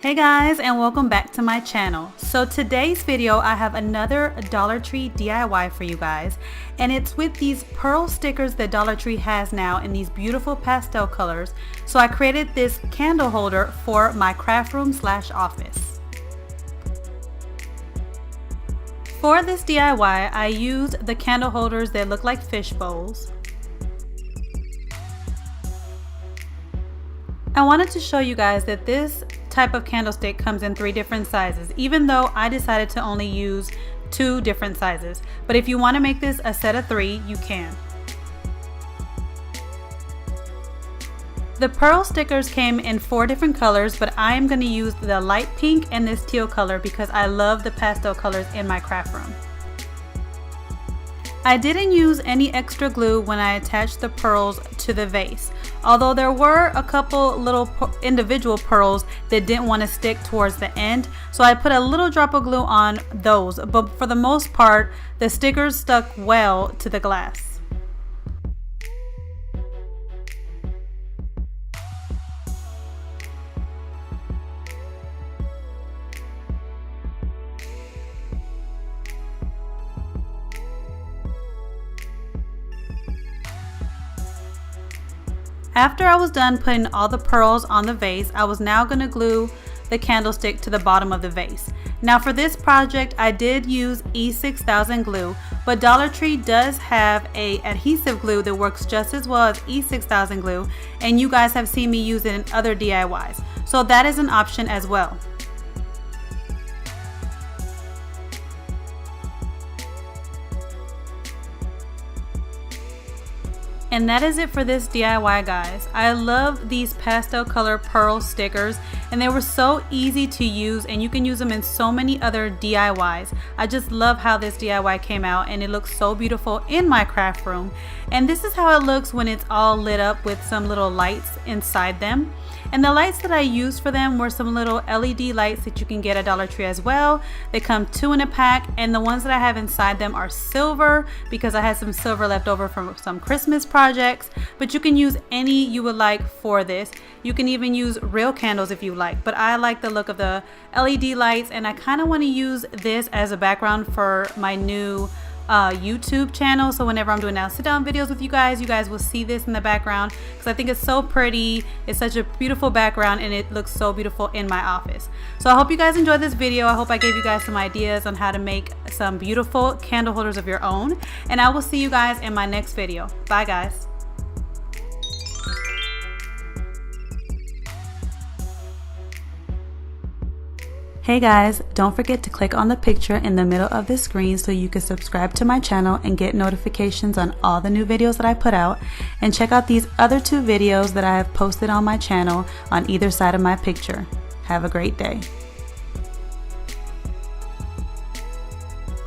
Hey guys, and welcome back to my channel. So today's video I have another Dollar Tree DIY for you guys, and it's with these pearl stickers that Dollar Tree has now in these beautiful pastel colors. So I created this candle holder for my craft room / office. For this DIY I used the candle holders that look like fish bowls. I wanted to show you guys that this type of candlestick comes in 3 different sizes, even though I decided to only use 2 different sizes. But if you want to make this a set of 3, you can. The pearl stickers came in 4 different colors, but I am going to use the light pink and this teal color because I love the pastel colors in my craft room. I didn't use any extra glue when I attached the pearls to the vase, although there were a couple little individual pearls that didn't want to stick towards the end, so I put a little drop of glue on those, but for the most part the stickers stuck well to the glass. After I was done putting all the pearls on the vase, I was now going to glue the candlestick to the bottom of the vase. Now for this project I did use E6000 glue, but Dollar Tree does have a adhesive glue that works just as well as E6000 glue, and you guys have seen me use it in other DIYs, so that is an option as well. And that is it for this DIY, guys. I love these pastel color pearl stickers, and they were so easy to use, and you can use them in so many other DIYs. I just love how this DIY came out, and it looks so beautiful in my craft room. And this is how it looks when it's all lit up with some little lights inside them. And the lights that I used for them were some little LED lights that you can get at Dollar Tree as well. They come 2 in a pack, and the ones that I have inside them are silver because I had some silver left over from some Christmas projects. But you can use any you would like for this. You can even use real candles if you like, but I like the look of the LED lights, and I kind of want to use this as a background for my new YouTube channel. So whenever I'm doing now sit down videos with you guys will see this in the background because I think it's so pretty. It's such a beautiful background, and it looks so beautiful in my office. So I hope you guys enjoyed this video. I hope I gave you guys some ideas on how to make some beautiful candle holders of your own, and I will see you guys in my next video. Bye guys. Hey guys, don't forget to click on the picture in the middle of the screen so you can subscribe to my channel and get notifications on all the new videos that I put out, and check out these other 2 videos that I have posted on my channel on either side of my picture. Have a great day.